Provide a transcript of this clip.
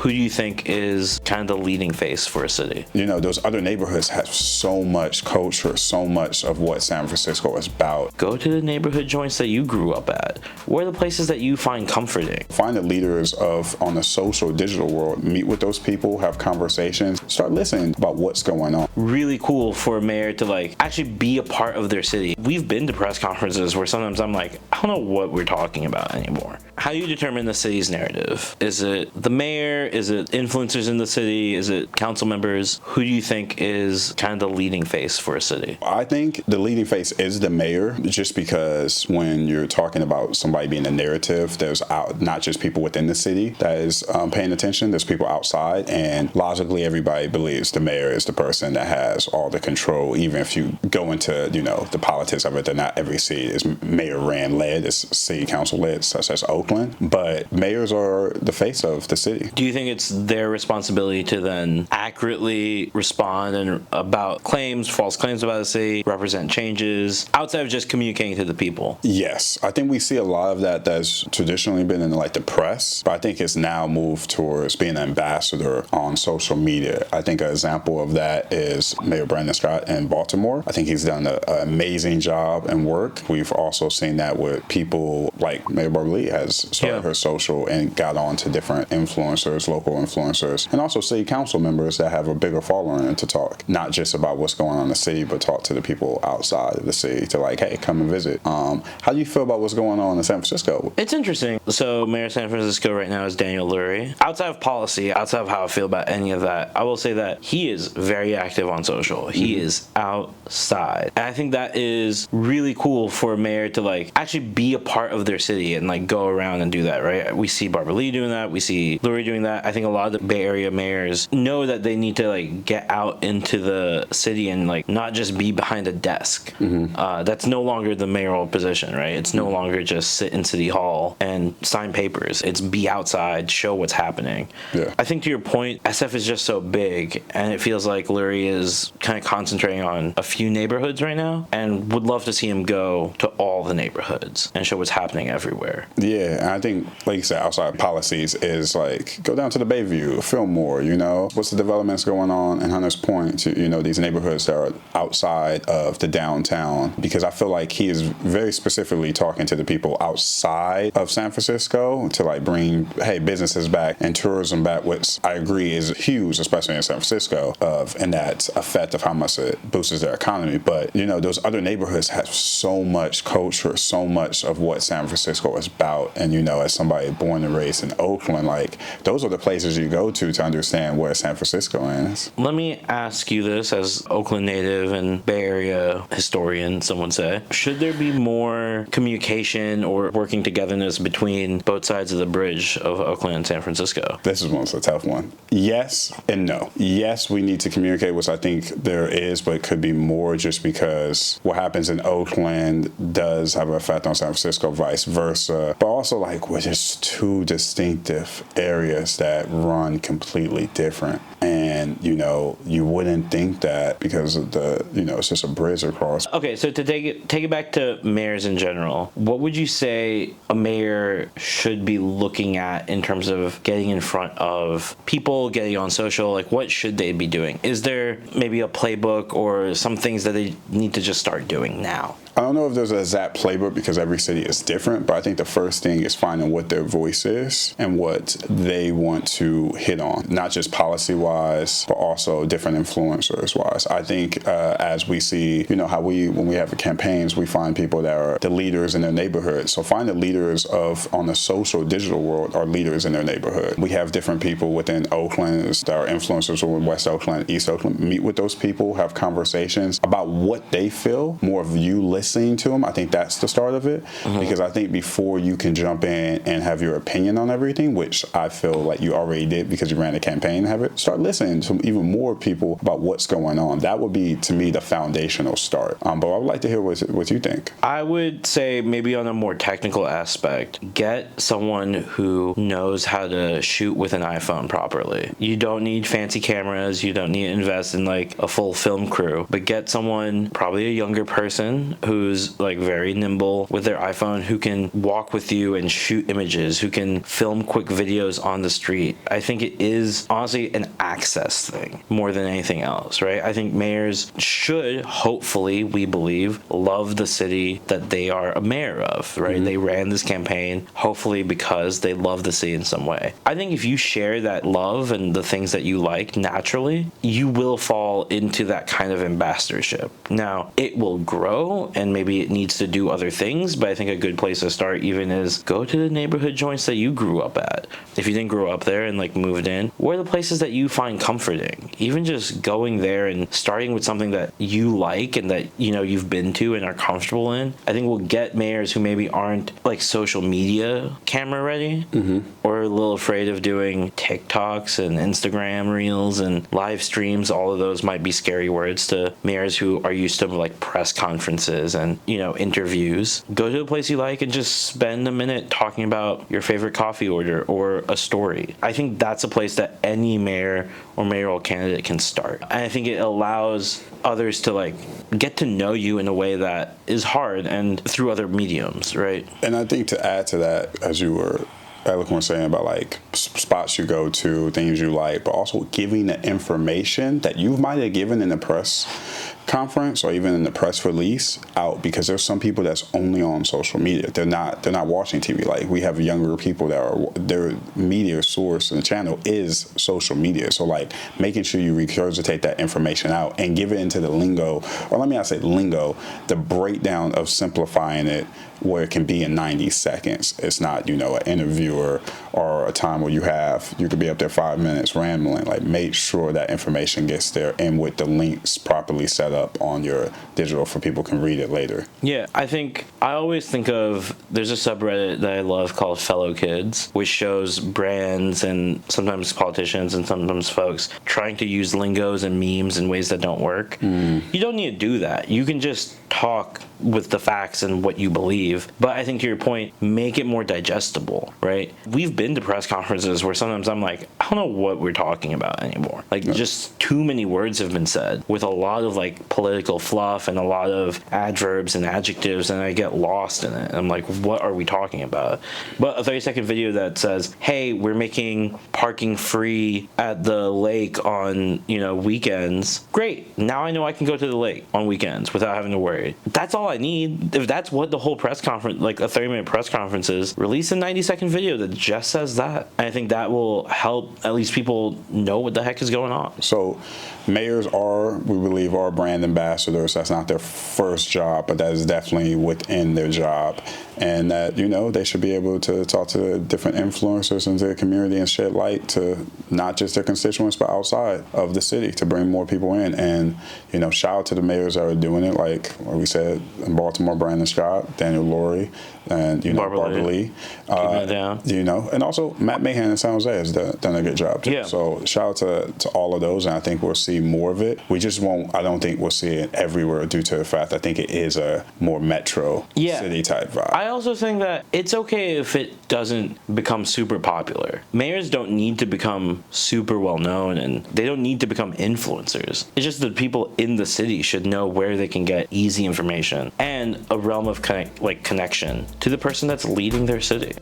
who do you think is kind of the leading face for a city? Those other neighborhoods have so much culture, so much of what San Francisco is about. Go to the neighborhood joints that you grew up at. What are the places that you find comforting? Find the leaders on the social digital world, meet with those people, have conversations, start listening about what's going on. Really cool for a mayor to actually be a part of their city. We've been to press conferences where sometimes I'm like, I don't know what we're talking about anymore. How do you determine the city's narrative? Is it the mayor? Is it influencers in the city? Is it council members? Who do you think is kind of the leading face for a city? I think the leading face is the mayor, just because when you're talking about somebody being a narrative, there's not just people within the city that is paying attention. There's people outside, and logically everybody believes the mayor is the person that has all the control. Even if you go into the politics of it, that not every city is mayor ran led, it's city council led, such as Oakland. But mayors are the face of the city. Do you think it's their responsibility to then accurately respond and about false claims about the city, represent changes outside of just communicating to the people? Yes, I think we see a lot of that that's traditionally been in the press, but I think it's now moved towards being an ambassador on social media. I think an example of that is Mayor Brandon Scott in Baltimore. I think he's done an amazing job and work. We've also seen that with people like Mayor Barbara Lee has started her social and got on to different influencers, local influencers, and also city council members that have a bigger following to talk, not just about what's going on in the city, but talk to the people outside of the city to hey, come and visit. How do you feel about what's going on in San Francisco? It's interesting. So Mayor of San Francisco right now is Daniel Lurie. Outside of policy, outside of how I feel about any of that, I will say that he is very active on social. He is outside. And I think that is really cool for a mayor to actually be a part of their city and go around and do that, right? We see Barbara Lee doing that. We see Lurie doing that. I think a lot of the Bay Area mayors know that they need to get out into the city and not just be behind a desk. That's no longer the mayoral position, right? It's no longer just sit in City Hall and sign papers. It's be outside, show what's happening. Yeah. I think to your point, SF is just so big, and it feels like Lurie is kind of concentrating on a few neighborhoods right now, and would love to see him go to all the neighborhoods and show what's happening everywhere. Yeah, and I think, like you said, outside policies is go down to the Bayview, Fillmore, what's the developments going on in Hunters Point, to, these neighborhoods that are outside of the downtown, because I feel like he is very specifically talking to the people outside of San Francisco to bring, businesses back and tourism back, which I agree is huge, especially in San Francisco, and that effect of how much it boosts their economy. But, those other neighborhoods have so much culture, so much of what San Francisco is about. And, as somebody born and raised in Oakland, those are the places you go to understand where San Francisco is. Let me ask you this as Oakland native and Bay Area historian, some would say. Should there be more communication or working togetherness between both sides of the bridge of Oakland and San Francisco? This is a tough one. Yes and no. Yes, we need to communicate, which I think there is, but it could be more, just because what happens in Oakland does have an effect on San Francisco, vice versa. But also, we're just two distinctive areas that run completely different. And, you wouldn't think that because of it's just a bridge across. Okay, so to take it back to mayors in general, what would you say a mayor should be looking at in terms of getting in front of people, getting on social? What should they be doing? Is there maybe a playbook or some things that they need to just start doing now? I don't know if there's an exact playbook because every city is different, but I think the first thing is finding what their voice is and what they want to hit on, not just policy-wise, but also different influencers-wise. I think as we see, how when we have campaigns, we find people that are the leaders in their neighborhood. So find the leaders on the social digital world are leaders in their neighborhood. We have different people within Oakland that are influencers in West Oakland, East Oakland. Meet with those people, have conversations about what they feel, more of you listening to them. I think that's the start of it, because I think before you can jump in and have your opinion on everything, which I feel like you already did because you ran a campaign, start listening to even more people about what's going on. That would be, to me, the foundational start. But I would like to hear what you think. I would say maybe on a more technical aspect, get someone who knows how to shoot with an iPhone properly. You don't need fancy cameras. You don't need to invest in a full film crew, but get someone, probably a younger person, who who's like very nimble with their iPhone, who can walk with you and shoot images, who can film quick videos on the street. I think it is honestly an access thing more than anything else, right? I think mayors should, hopefully, we believe, love the city that they are a mayor of, right? They ran this campaign, hopefully because they love the city in some way. I think if you share that love and the things that you like naturally, you will fall into that kind of ambassadorship. Now, it will grow and maybe it needs to do other things, but I think a good place to start even is go to the neighborhood joints that you grew up at. If you didn't grow up there and like moved in, what are the places that you find comforting? Even just going there and starting with something that you like and that you know you've been to and are comfortable in, I think will get mayors who maybe aren't like social media camera ready or a little afraid of doing TikToks and Instagram reels and live streams. All of those might be scary words to mayors who are used to like press conferences and, you know, interviews. Go to a place you like and just spend a minute talking about your favorite coffee order or a story. I think that's a place that any mayor or mayoral candidate can start. And I think it allows others to like get to know you in a way that is hard and through other mediums, right? And I think to add to that, as you were eloquent saying about like spots you go to, things you like, but also giving the information that you might have given in the press conference or even in the press release out, because there's some people that's only on social media. They're not watching TV. Like we have younger people that are, their media source and channel is social media. So like making sure you regurgitate that information out and give it into the lingo, or let me not say lingo, the breakdown of simplifying it where it can be in 90 seconds. It's not, you know, an interviewer or a time where you could be up there 5 minutes rambling. Like make sure that information gets there and with the links properly set up on your digital for people can read it later. Yeah, I always think of, there's a subreddit that I love called Fellow Kids, which shows brands and sometimes politicians and sometimes folks trying to use lingos and memes in ways that don't work. You don't need to do that. You can just talk with the facts and what you believe. But I think to your point, make it more digestible, right? We've been to press conferences where sometimes I'm like, I don't know what we're talking about anymore. Like just too many words have been said with a lot of like political fluff and a lot of adverbs and adjectives, and I get lost in it. I'm like, what are we talking about? But a 30-second video that says, hey, we're making parking free at the lake on, you know, weekends. Great. Now I know I can go to the lake on weekends without having to worry. That's all I need. If that's what the whole press conference, like a 30-minute press conference is, release a 90-second video that just says that. And I think that will help at least people know what the heck is going on. So mayors are, we believe, are brand ambassadors. That's not their first job, but that is definitely within their job. And that, you know, they should be able to talk to different influencers into the community and shed light to not just their constituents, but outside of the city to bring more people in. And, you know, shout out to the mayors that are doing it. Like we said, in Baltimore, Brandon Scott, Daniel Lurie, and, you know, Barbara Lee. Keeping it down. You know, and also Matt Mahan in San Jose has done a good job too. Yeah. So shout out to all of those, and I think we'll see more of it. We just won't, I don't think we'll see it everywhere due to the fact I think it is a more metro city type vibe. I also think that it's okay if it doesn't become super popular. Mayors don't need to become super well known and they don't need to become influencers. It's just that people in the city should know where they can get easy information and a realm of connection to the person that's leading their city.